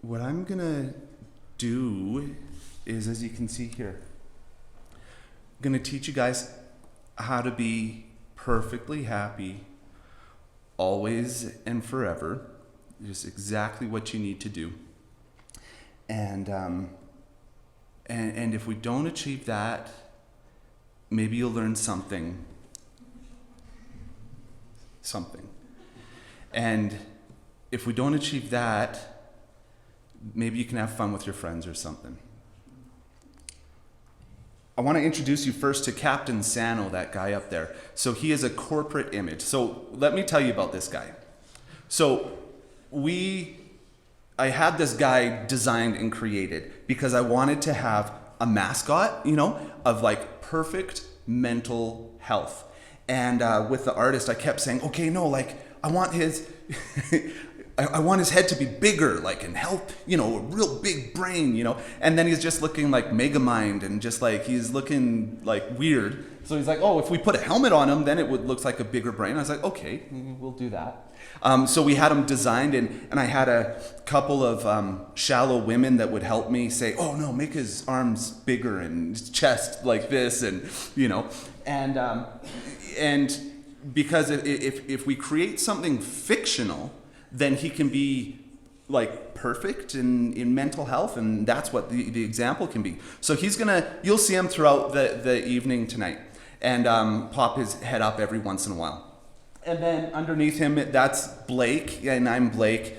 what I'm going to do is, as you can see here, I'm going to teach you guys how to be perfectly happy always and forever. Just exactly what you need to do. And if we don't achieve that, maybe you'll learn something. And if we don't achieve that, maybe you can have fun with your friends or something. I want to introduce you first to Captain Sano, that guy up there. So he is a corporate image. So let me tell you about this guy. So I had this guy designed and created because I wanted to have a mascot, of like perfect mental health. And with the artist, I kept saying, okay, no, like I want his, I want his head to be bigger, like, and help, a real big brain, And then he's just looking like Megamind, and just like he's looking like weird. So he's like, oh, if we put a helmet on him, then it looks like a bigger brain. I was like, okay, we'll do that. So we had him designed, and I had a couple of shallow women that would help me say, oh no, make his arms bigger and his chest like this, and and because if we create something fictional, then he can be like perfect in mental health, and that's what the example can be. So you'll see him throughout the evening tonight, and pop his head up every once in a while. And then underneath him, that's Blake, and I'm Blake.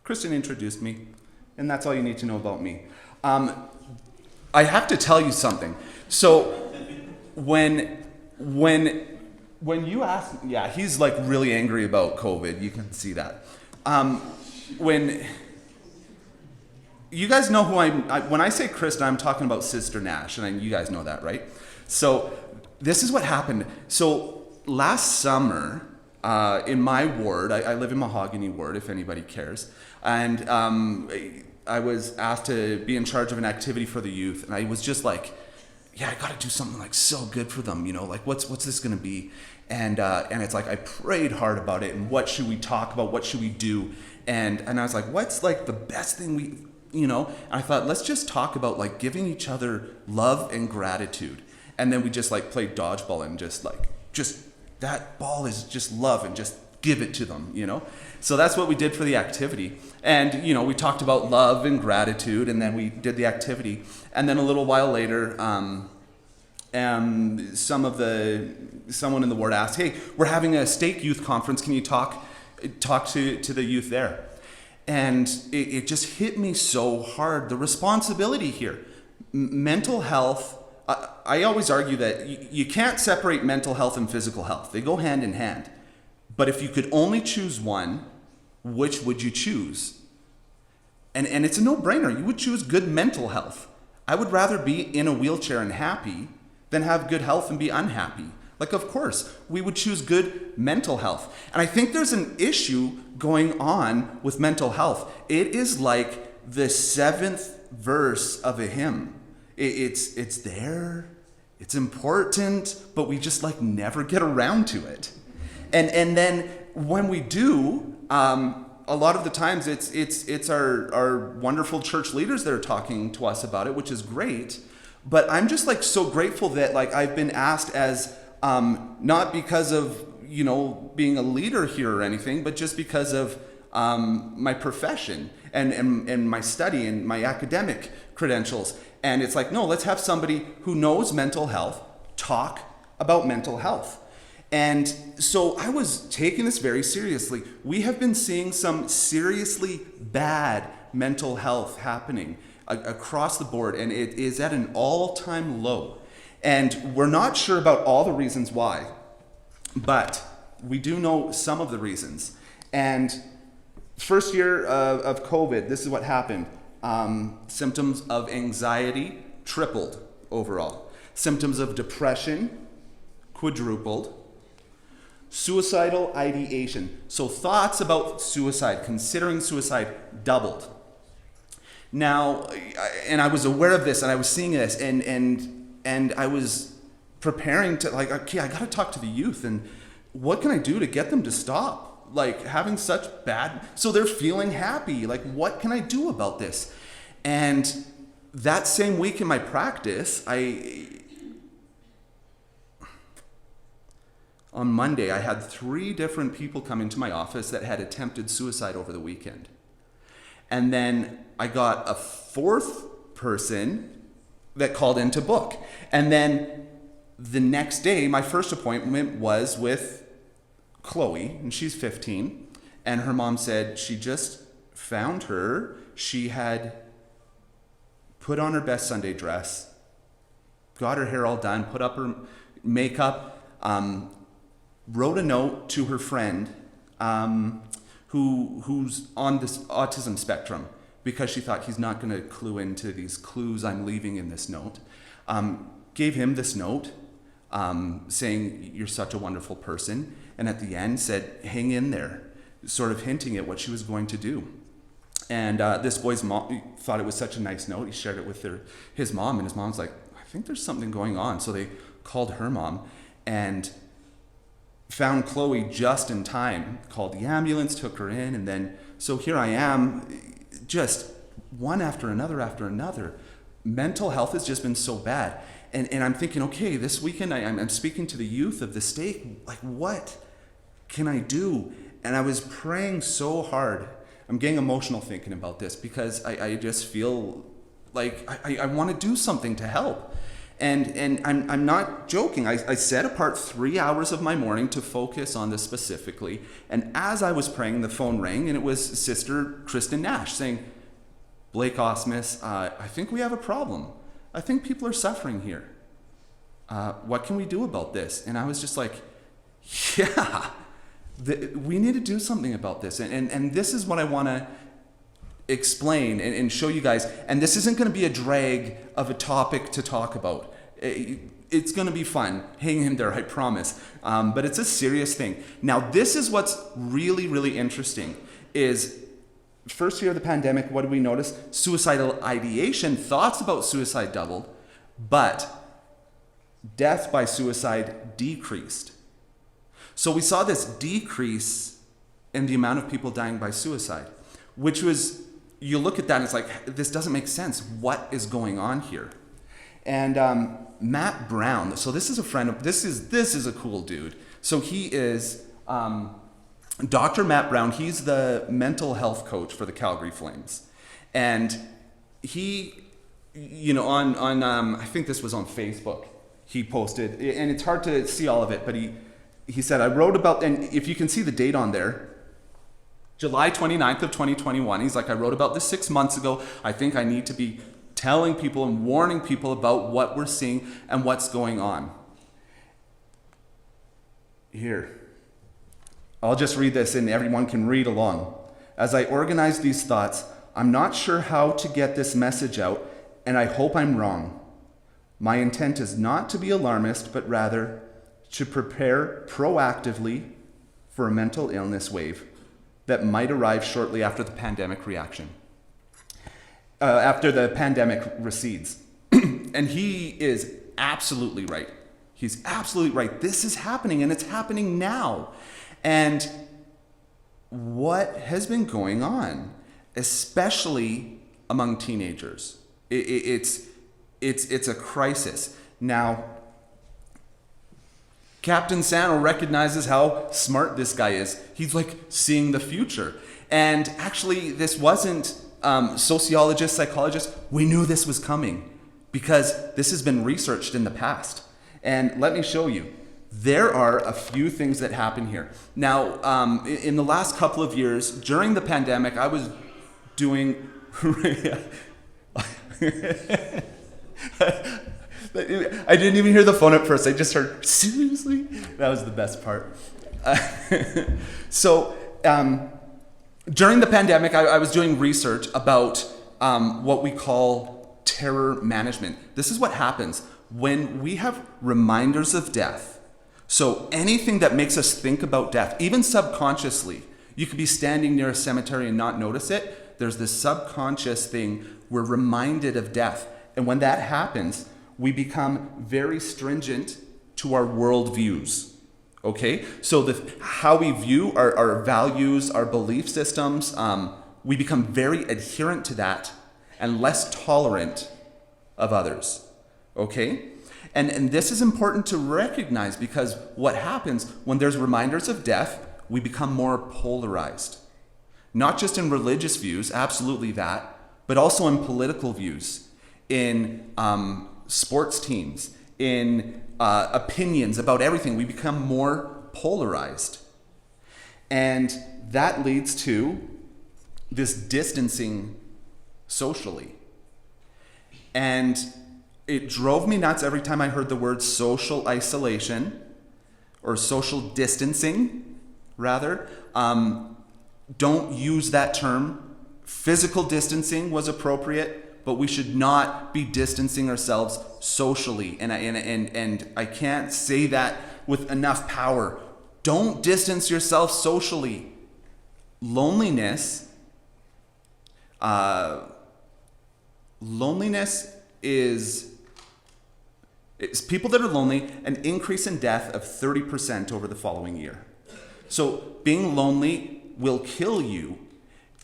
Kristen introduced me, and that's all you need to know about me. I have to tell you something. So when you ask, he's like really angry about COVID. You can see that. When you guys know who when I say Krista, I'm talking about Sister Nash, and you guys know that, right? So this is what happened. So last summer, in my ward, I live in Mahogany Ward, if anybody cares, and I was asked to be in charge of an activity for the youth, and I was just like, I got to do something like so good for them, like what's this going to be? And it's like I prayed hard about it, and what should we talk about? What should we do? And I was like, what's like the best thing we, and I thought, let's just talk about like giving each other love and gratitude. And then we just like played dodgeball, and just that ball is just love, and just give it to them, So that's what we did for the activity. And, we talked about love and gratitude, and then we did the activity. And then a little while later, someone in the ward asked, hey, we're having a stake youth conference. Can you talk to the youth there? And it just hit me so hard, the responsibility here. Mental health, I always argue that you can't separate mental health and physical health. They go hand in hand. But if you could only choose one, which would you choose? And it's a no-brainer. You would choose good mental health. I would rather be in a wheelchair and happy than have good health and be unhappy. Like, of course, we would choose good mental health. And I think there's an issue going on with mental health. It is like the 7th verse of a hymn. It's there, it's important, but we just like never get around to it. And then when we do, a lot of the times it's our wonderful church leaders that are talking to us about it, which is great. But I'm just like so grateful that like I've been asked as not because of being a leader here or anything, but just because of my profession and my study and my academic credentials. And it's like, no, let's have somebody who knows mental health talk about mental health. And so I was taking this very seriously. We have been seeing some seriously bad mental health happening across the board, and it is at an all-time low. And we're not sure about all the reasons why, but we do know some of the reasons. And first year of COVID, this is what happened. Symptoms of anxiety tripled overall. Symptoms of depression quadrupled. Suicidal ideation, so thoughts about suicide, considering suicide, doubled. Now, and I was aware of this, and I was seeing this, and I was preparing to like, okay, I got to talk to the youth, and what can I do to get them to stop? Like having such bad, so they're feeling happy. Like, what can I do about this? And that same week in my practice, on Monday, I had 3 different people come into my office that had attempted suicide over the weekend. And then I got a 4th person that called in to book. And then the next day, my first appointment was with Chloe, and she's 15. And her mom said she just found her. She had put on her best Sunday dress, got her hair all done, put up her makeup, wrote a note to her friend who's on this autism spectrum, because she thought he's not going to clue into these clues I'm leaving in this note. Gave him this note saying, you're such a wonderful person. And at the end said, hang in there, sort of hinting at what she was going to do. And this boy's mom thought it was such a nice note. He shared it with his mom, and his mom's like, I think there's something going on. So they called her mom and found Chloe just in time, called the ambulance, took her in, and then, so here I am, just one after another. Mental health has just been so bad. And I'm thinking, okay, this weekend I'm speaking to the youth of the state, like, what can I do? And I was praying so hard. I'm getting emotional thinking about this, because I just feel like I want to do something to help. And I'm not joking. I set apart 3 hours of my morning to focus on this specifically. And as I was praying, the phone rang, and it was Sister Kristen Nash saying, Blake Osmus, I think we have a problem. I think people are suffering here. What can we do about this? And I was just like, yeah, we need to do something about this. And this is what I want to explain and show you guys. And this isn't going to be a drag of a topic to talk about. It's going to be fun. Hang in there, I promise. But it's a serious thing. Now, this is what's really, really interesting is first year of the pandemic, what did we notice? Suicidal ideation, thoughts about suicide doubled, but death by suicide decreased. So we saw this decrease in the amount of people dying by suicide, which was, you look at that and it's like, this doesn't make sense. What is going on here? And Matt Brown, so this is a friend of, this is a cool dude. So he is Dr. Matt Brown. He's the mental health coach for the Calgary Flames. And he, on I think this was on Facebook, he posted, and it's hard to see all of it, but he said, I wrote about, and if you can see the date on there, July 29th of 2021, he's like, I wrote about this 6 months ago. I think I need to be telling people and warning people about what we're seeing and what's going on. Here, I'll just read this and everyone can read along. As I organize these thoughts, I'm not sure how to get this message out, and I hope I'm wrong. My intent is not to be alarmist, but rather to prepare proactively for a mental illness wave that might arrive shortly after the pandemic reaction. After the pandemic recedes. And he is absolutely right. He's absolutely right. This is happening, and it's happening now. And what has been going on, especially among teenagers? It's a crisis. Now, Captain Sano recognizes how smart this guy is. He's like seeing the future. And actually, this wasn't sociologists, psychologists. We knew this was coming because this has been researched in the past. And let me show you. There are a few things that happen here. Now, in the last couple of years, during the pandemic, I was doing... I didn't even hear the phone at first. I just heard, seriously? That was the best part. So, during the pandemic, I was doing research about what we call terror management. This is what happens when we have reminders of death. So anything that makes us think about death, even subconsciously, you could be standing near a cemetery and not notice it. There's this subconscious thing. We're reminded of death. And when that happens, we become very stringent to our worldviews. Okay, so how we view our values, our belief systems, we become very adherent to that and less tolerant of others. Okay? And this is important to recognize, because what happens when there's reminders of death, we become more polarized. Not just in religious views, absolutely that, but also in political views, in sports teams, in opinions about everything. We become more polarized. And that leads to this distancing socially. And it drove me nuts every time I heard the word social isolation, or social distancing, rather. Don't use that term. Physical distancing was appropriate, but we should not be distancing ourselves socially. And I can't say that with enough power. Don't distance yourself socially. Loneliness is people that are lonely, an increase in death of 30% over the following year. So being lonely will kill you.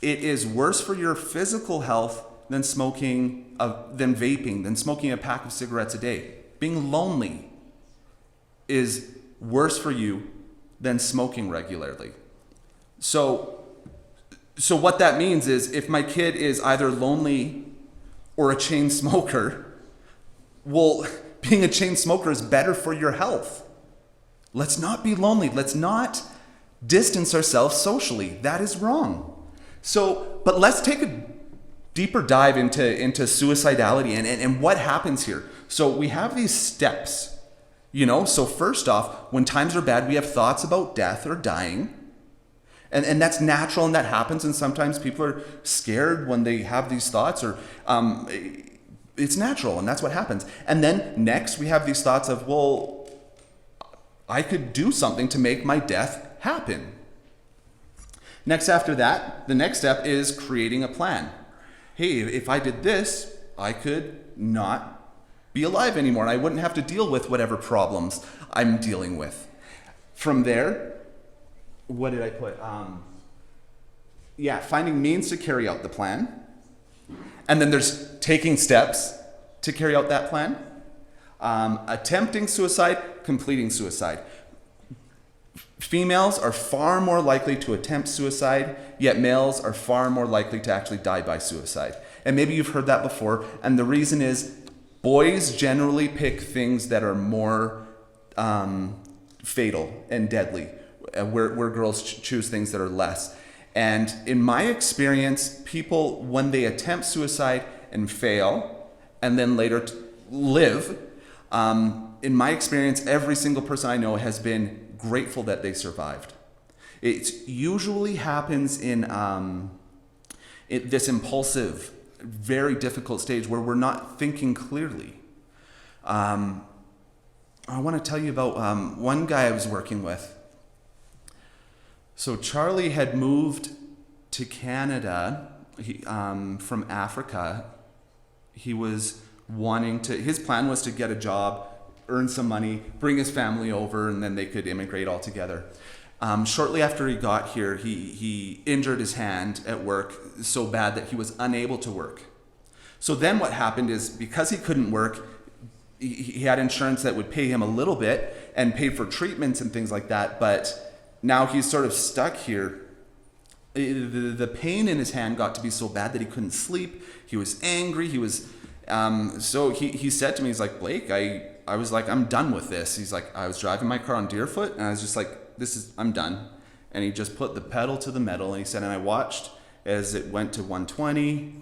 It is worse for your physical health than vaping, than smoking a pack of cigarettes a day. Being lonely is worse for you than smoking regularly. So what that means is, if my kid is either lonely or a chain smoker, well, being a chain smoker is better for your health. Let's not be lonely. Let's not distance ourselves socially. That is wrong. But let's take a deeper dive into suicidality and what happens here. So we have these steps, So first off, when times are bad, we have thoughts about death or dying. And that's natural, and that happens, and sometimes people are scared when they have these thoughts, or it's natural, and that's what happens. And then next we have these thoughts of, well, I could do something to make my death happen. Next after that, the next step is creating a plan. Hey, if I did this, I could not be alive anymore, and I wouldn't have to deal with whatever problems I'm dealing with. From there, what did I put? Finding means to carry out the plan. And then there's taking steps to carry out that plan. Attempting suicide, completing suicide. Females are far more likely to attempt suicide, yet males are far more likely to actually die by suicide. And maybe you've heard that before, and the reason is boys generally pick things that are more fatal and deadly, where girls choose things that are less. And in my experience, people, when they attempt suicide and fail, and then later live, in my experience, every single person I know has been grateful that they survived. It usually happens in this impulsive, very difficult stage where we're not thinking clearly. I want to tell you about one guy I was working with. So Charlie had moved to Canada from Africa. He was his plan was to get a job, earn some money, bring his family over, and then they could immigrate all together. Shortly after he got here, he injured his hand at work so bad that he was unable to work. So then what happened is, because he couldn't work, he had insurance that would pay him a little bit and paid for treatments and things like that, but now he's sort of stuck here. The pain in his hand got to be so bad that he couldn't sleep. He was angry. He was so he said to me, he's like, Blake, I was like, I'm done with this. He's like, I was driving my car on Deerfoot, and I was just like, I'm done. And he just put the pedal to the metal, and he said, and I watched as it went to 120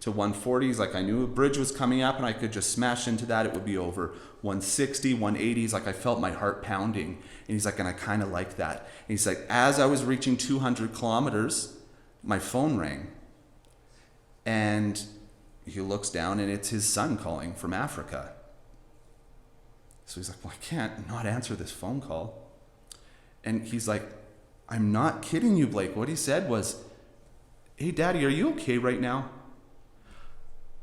to 140. He's like, I knew a bridge was coming up, and I could just smash into that. It would be over. 160, 180. He's like, I felt my heart pounding. And he's like, and I kind of like that. And he's like, as I was reaching 200 kilometers, my phone rang. And he looks down, and it's his son calling from Africa. So he's like, well, I can't not answer this phone call. And he's like, I'm not kidding you, Blake. What he said was, hey, Daddy, are you okay right now?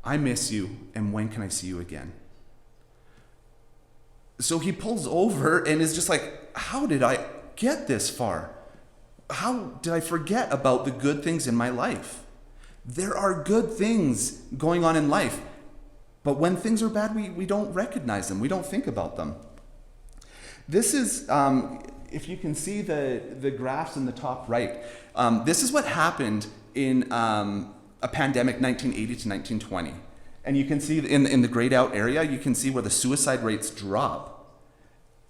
I miss you, and when can I see you again? So he pulls over and is just like, how did I get this far? How did I forget about the good things in my life? There are good things going on in life, but when things are bad, we don't recognize them. We don't think about them. This is, if you can see the graphs in the top right, this is what happened in a pandemic 1980 to 1920. And you can see in the grayed out area, you can see where the suicide rates drop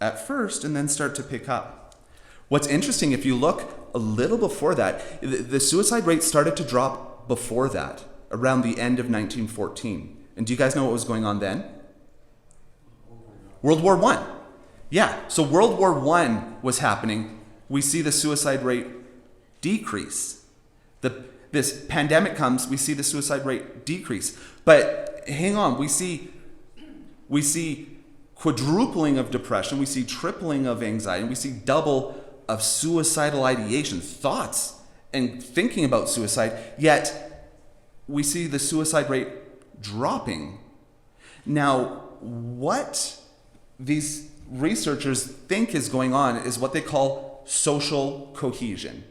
at first and then start to pick up. What's interesting, if you look a little before that, the suicide rate started to drop before that, around the end of 1914. And do you guys know what was going on then? World War I. Yeah, so World War I was happening. We see the suicide rate decrease. This pandemic comes, we see the suicide rate decrease. But hang on, we see quadrupling of depression, we see tripling of anxiety, we see double of suicidal ideation, thoughts and thinking about suicide, yet we see the suicide rate dropping. Now, what these researchers think is going on is what they call social cohesion.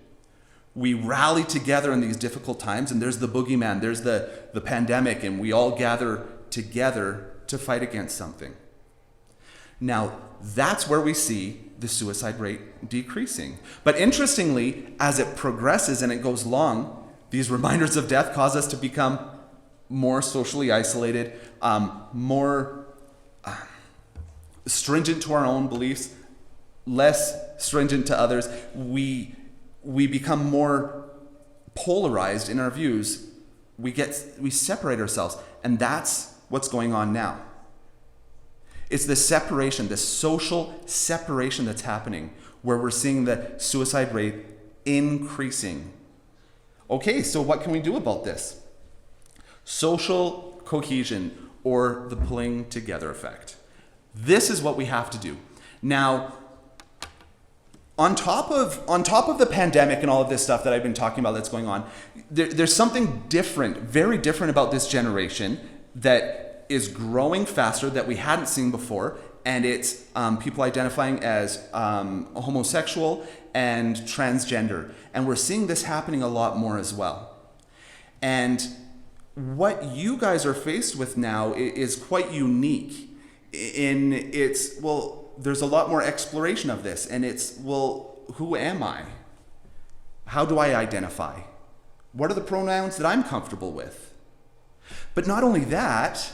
We rally together in these difficult times, and there's the boogeyman, there's the pandemic, and we all gather together to fight against something. Now, that's where we see the suicide rate decreasing. But interestingly, as it progresses and it goes along, these reminders of death cause us to become more socially isolated, more stringent to our own beliefs, less stringent to others. We become more polarized in our views. We separate ourselves, and that's what's going on now. It's this separation, this social separation that's happening, where we're seeing the suicide rate increasing. Okay, so what can we do about this? Social cohesion, or the pulling together effect. This is what we have to do. Now, on top of the pandemic and all of this stuff that I've been talking about that's going on, there's something different, very different about this generation that is growing faster that we hadn't seen before, and it's people identifying as homosexual and transgender. And we're seeing this happening a lot more as well. And what you guys are faced with now is quite unique in its, well, there's a lot more exploration of this, and it's, well, who am I? How do I identify? What are the pronouns that I'm comfortable with? But not only that,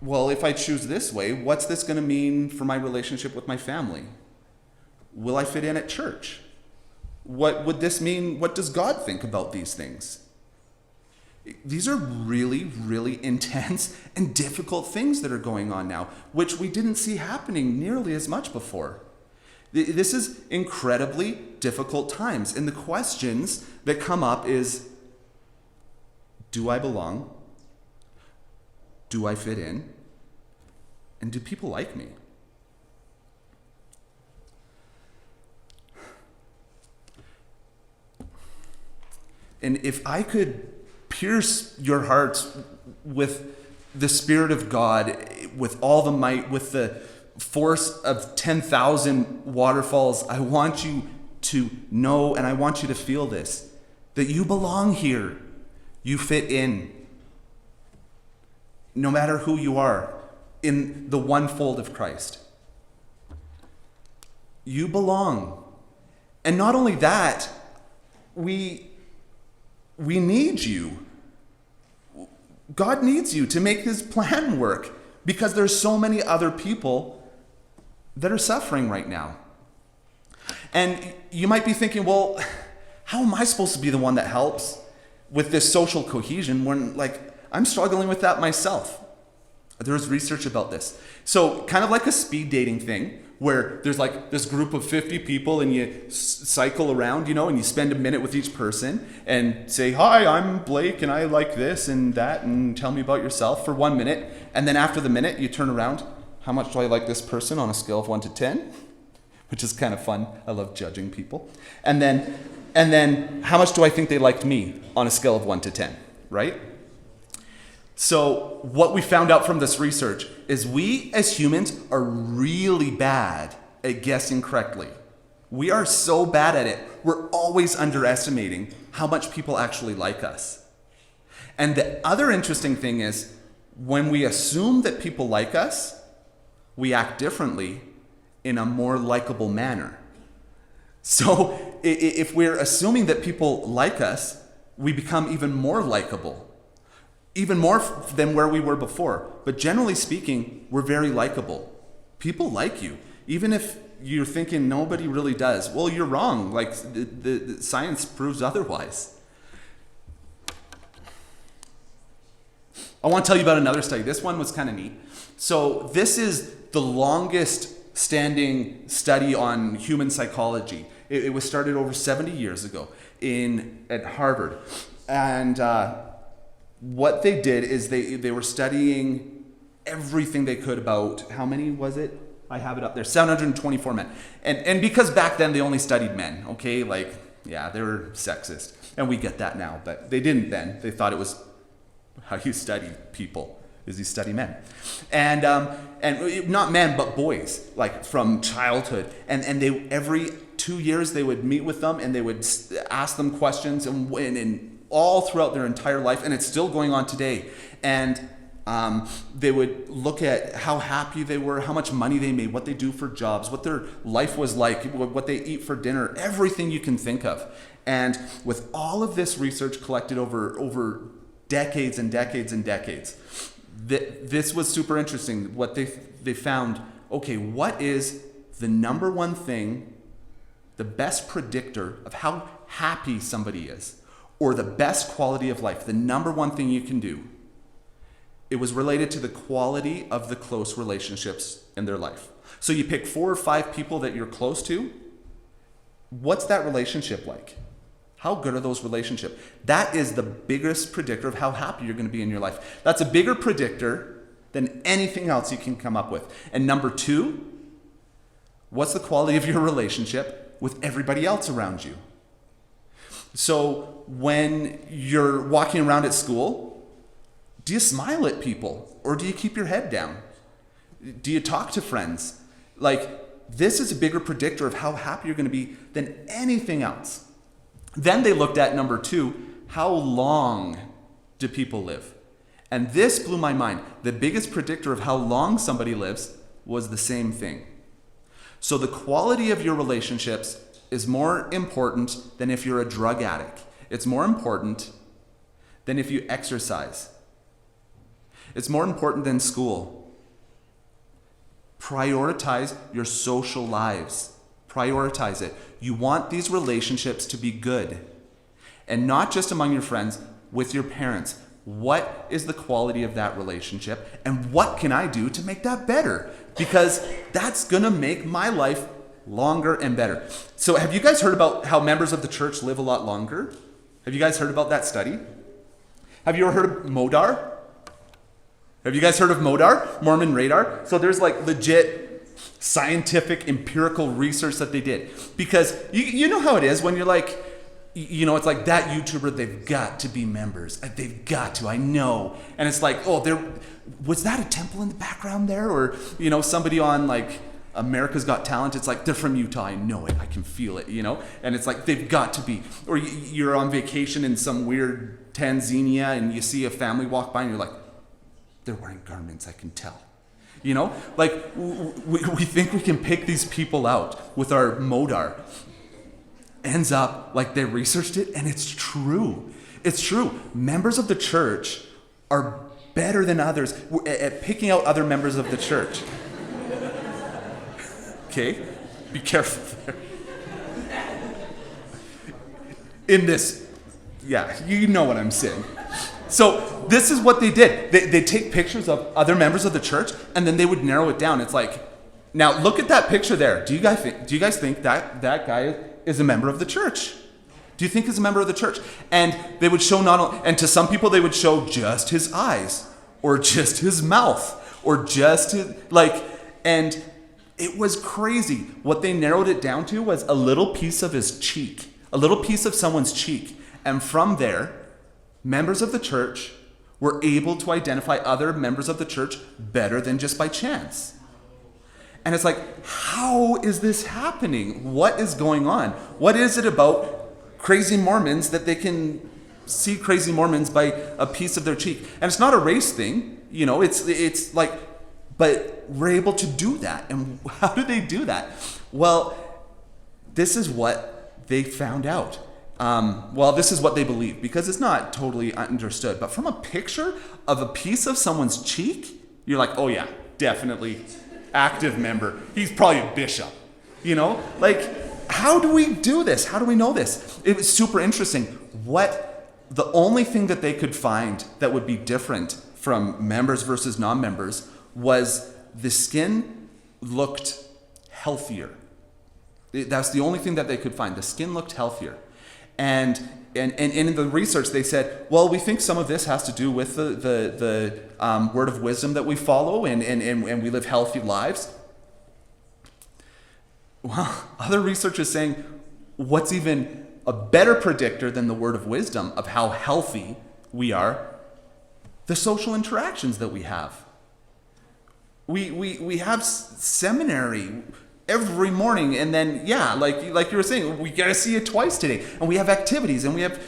well, if I choose this way, what's this going to mean for my relationship with my family? Will I fit in at church? What would this mean? What does God think about these things? These are really, really intense and difficult things that are going on now, which we didn't see happening nearly as much before. This is incredibly difficult times. And the questions that come up is, do I belong? Do I fit in? And do people like me? And if I could pierce your hearts with the Spirit of God, with all the might, with the force of 10,000 waterfalls, I want you to know and I want you to feel this, that you belong here. You fit in. No matter who you are, in the one fold of Christ. You belong. And not only that, we need you. God needs you to make his plan work, because there's so many other people that are suffering right now. And you might be thinking, well, how am I supposed to be the one that helps with this social cohesion when, I'm struggling with that myself? There's research about this. So kind of like a speed dating thing, where there's this group of 50 people and you cycle around, and you spend a minute with each person and say, hi, I'm Blake and I like this and that, and tell me about yourself for 1 minute. And then after the minute, you turn around, how much do I like this person on a scale of 1 to 10? Which is kind of fun. I love judging people. And then how much do I think they liked me on a scale of 1 to 10, right? So what we found out from this research is we as humans are really bad at guessing correctly. We are so bad at it. We're always underestimating how much people actually like us. And the other interesting thing is when we assume that people like us, we act differently in a more likable manner. So if we're assuming that people like us, we become even more likable. Even more than where we were before. But generally speaking, we're very likable. People like you. Even if you're thinking nobody really does. Well, you're wrong. Like the science proves otherwise. I want to tell you about another study. This one was kind of neat. So this is the longest standing study on human psychology. It was started over 70 years ago at Harvard. And what they did is they were studying everything they could about, how many was it? I have it up there, 724 men. And because back then they only studied men, okay? Like, yeah, they were sexist. And we get that now, but they didn't then. They thought it was how you study people, is you study men. And not men, but boys, like from childhood. And they every 2 years they would meet with them and they would ask them questions and all throughout their entire life, and it's still going on today. And they would look at how happy they were, how much money they made, what they do for jobs, what their life was like, what they eat for dinner, everything you can think of. And with all of this research collected over decades and decades and decades, this was super interesting. What they found, okay, what is the number one thing, the best predictor of how happy somebody is? Or the best quality of life, the number one thing you can do, it was related to the quality of the close relationships in their life. So you pick 4 or 5 people that you're close to. What's that relationship like? How good are those relationships? That is the biggest predictor of how happy you're going to be in your life. That's a bigger predictor than anything else you can come up with. And number 2, what's the quality of your relationship with everybody else around you? So when you're walking around at school, do you smile at people or do you keep your head down? Do you talk to friends? Like, this is a bigger predictor of how happy you're going to be than anything else. Then they looked at number 2, how long do people live? And this blew my mind. The biggest predictor of how long somebody lives was the same thing. So the quality of your relationships is more important than if you're a drug addict. It's more important than if you exercise. It's more important than school. Prioritize your social lives. Prioritize it. You want these relationships to be good. And not just among your friends, with your parents. What is the quality of that relationship? And what can I do to make that better? Because that's going to make my life longer and better. So have you guys heard about how members of the church live a lot longer? Have you guys heard about that study? Have you ever heard of MODAR? Have you guys heard of MODAR? Mormon Radar? So there's like legit scientific empirical research that they did. Because you know how it is when you're like, you know, it's like that YouTuber, they've got to be members. They've got to, I know. And it's like, oh, was that a temple in the background there? Or, you know, somebody on like America's Got Talent, it's like, they're from Utah, I know it, I can feel it, you know? And it's like, they've got to be. Or you're on vacation in some weird Tanzania and you see a family walk by and you're like, they're wearing garments, I can tell. You know? Like, we think we can pick these people out with our MODAR. Ends up like they researched it and it's true. It's true. Members of the church are better than others at picking out other members of the church. Okay? Be careful there. In this, yeah, you know what I'm saying. So this is what they did. They take pictures of other members of the church and then they would narrow it down. It's like, now look at that picture there. Do you guys think that guy is a member of the church? Do you think he's a member of the church? And they would show and to some people they would show just his eyes or just his mouth or just his, and it was crazy. What they narrowed it down to was a little piece of his cheek, a little piece of someone's cheek. And from there, members of the church We're able to identify other members of the church better than just by chance. And it's like, how is this happening? What is going on? What is it about crazy Mormons that they can see crazy Mormons by a piece of their cheek? And it's not a race thing, it's like, but we're able to do that. And how do they do that? Well, this is what they found out. This is what they believe, because it's not totally understood. But from a picture of a piece of someone's cheek, you're like, oh yeah, definitely active member. He's probably a bishop. How do we do this? How do we know this? It was super interesting. The only thing that they could find that would be different from members versus non-members was the skin looked healthier. That's the only thing that they could find. The skin looked healthier. And in the research, they said, well, we think some of this has to do with the word of wisdom that we follow and we live healthy lives. Well, other research is saying what's even a better predictor than the word of wisdom of how healthy we are, the social interactions that we have. We have seminary every morning, and then like you were saying, we got to see it twice today, and we have activities, and we have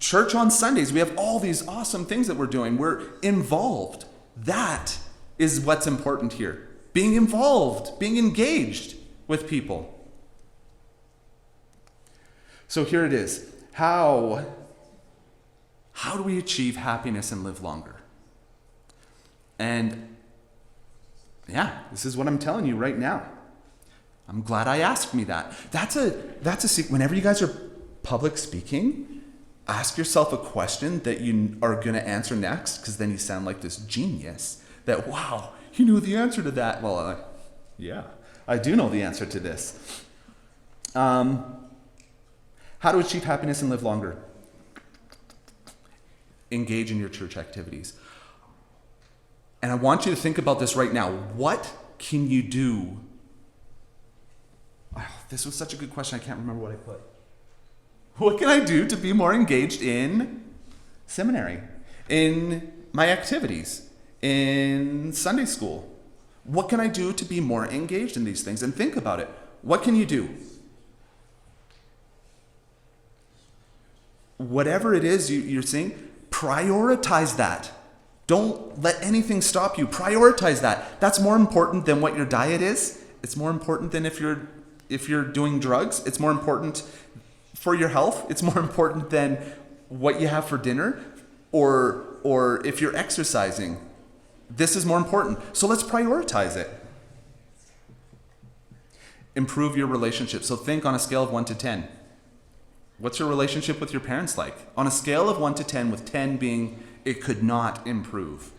church on Sundays. We have all these awesome things that we're doing. We're involved. That is what's important here. Being involved, being engaged with people. So here it is. How do we achieve happiness and live longer? And this is what I'm telling you right now. I'm glad I asked me that. That's a secret. Whenever you guys are public speaking, ask yourself a question that you are going to answer next, because then you sound like this genius that, wow, you knew the answer to that. Well, I do know the answer to this. How to achieve happiness and live longer? Engage in your church activities. And I want you to think about this right now. What can you do? Oh, this was such a good question. I can't remember what I put. What can I do to be more engaged in seminary, in my activities, in Sunday school? What can I do to be more engaged in these things? And think about it. What can you do? Whatever it is you're seeing, prioritize that. Don't let anything stop you. Prioritize that. That's more important than what your diet is. It's more important than if you're doing drugs. It's more important for your health. It's more important than what you have for dinner or if you're exercising. This is more important. So let's prioritize it. Improve your relationship. So think on a scale of 1 to 10. What's your relationship with your parents like? On a scale of 1 to 10, with 10 being it could not improve,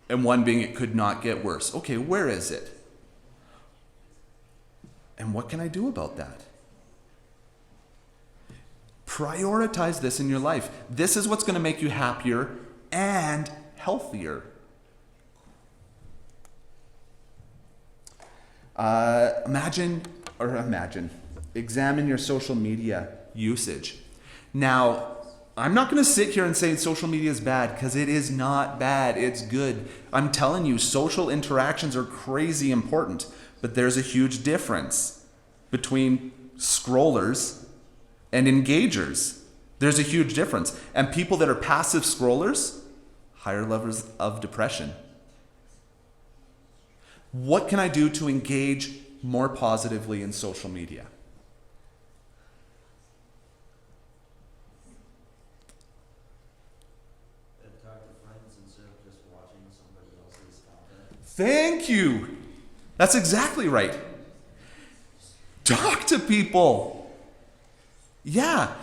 and 1 being it could not get worse. Okay, where is it? And what can I do about that? Prioritize this in your life. This is what's going to make you happier and healthier. Examine your social media usage. Now, I'm not going to sit here and say social media is bad, because it is not bad. It's good. I'm telling you, social interactions are crazy important, but there's a huge difference between scrollers and engagers. There's a huge difference. And people that are passive scrollers, higher levels of depression. What can I do to engage more positively in social media? Thank you. That's exactly right. Talk to people. Yeah.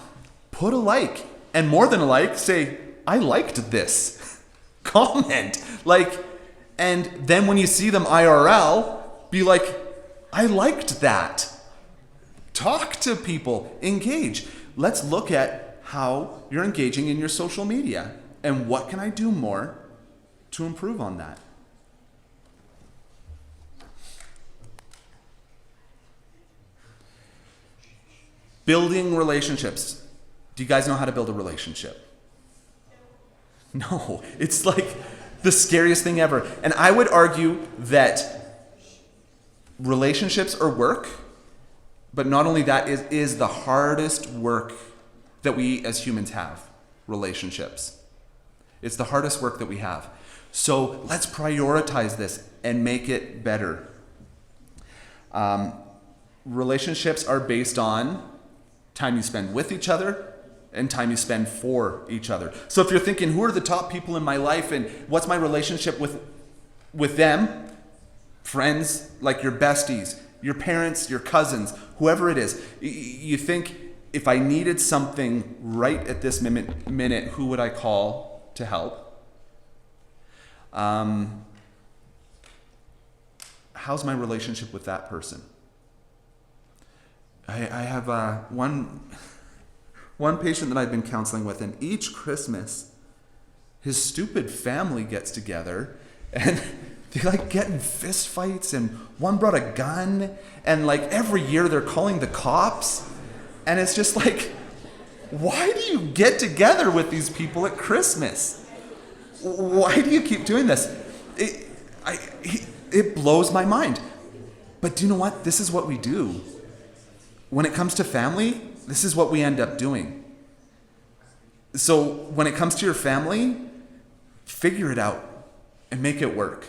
Put a like. And more than a like, say, I liked this. Comment. And then when you see them IRL, be like, I liked that. Talk to people. Engage. Let's look at how you're engaging in your social media. And what can I do more to improve on that? Building relationships. Do you guys know how to build a relationship? No, it's like the scariest thing ever. And I would argue that relationships are work, but not only that is the hardest work that we as humans have, relationships. It's the hardest work that we have. So let's prioritize this and make it better. Relationships are based on time you spend with each other and time you spend for each other. So if you're thinking, who are the top people in my life and what's my relationship with them? Friends, like your besties, your parents, your cousins, whoever it is. You think, if I needed something right at this minute, who would I call to help? How's my relationship with that person? I have one patient that I've been counseling with, and each Christmas, his stupid family gets together, and they like get in fist fights, and one brought a gun, and like every year they're calling the cops, and it's just like, why do you get together with these people at Christmas? Why do you keep doing this? It blows my mind. But do you know what? This is what we do. When it comes to family, this is what we end up doing. So when it comes to your family, figure it out and make it work.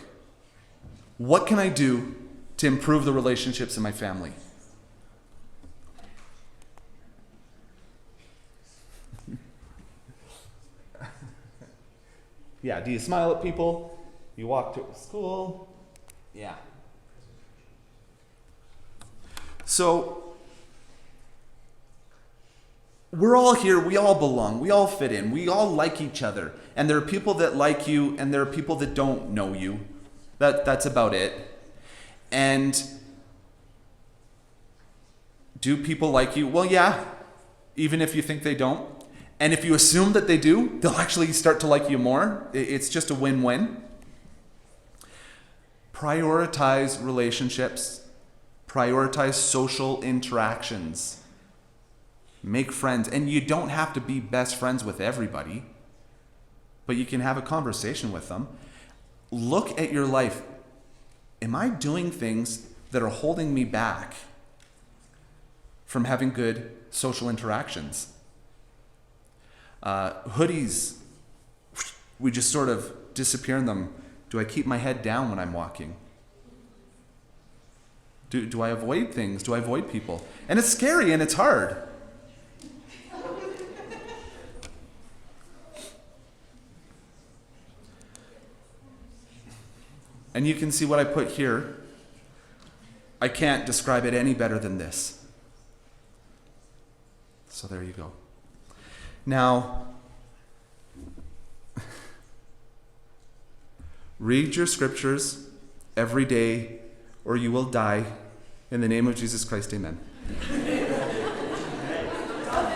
What can I do to improve the relationships in my family? Yeah, do you smile at people? You walk to school? Yeah. So, we're all here, we all belong, we all fit in, we all like each other. And there are people that like you, and there are people that don't know you. That's about it. And do people like you? Well, yeah, even if you think they don't. And if you assume that they do, they'll actually start to like you more. It's just a win-win. Prioritize relationships. Prioritize social interactions. Make friends. And you don't have to be best friends with everybody, but you can have a conversation with them. Look at your life. Am I doing things that are holding me back from having good social interactions? Hoodies, we just sort of disappear in them. Do I keep my head down when I'm walking? Do I avoid things? Do I avoid people? And it's scary and it's hard. And you can see what I put here. I can't describe it any better than this. So there you go. Now, read your scriptures every day or you will die. In the name of Jesus Christ, amen.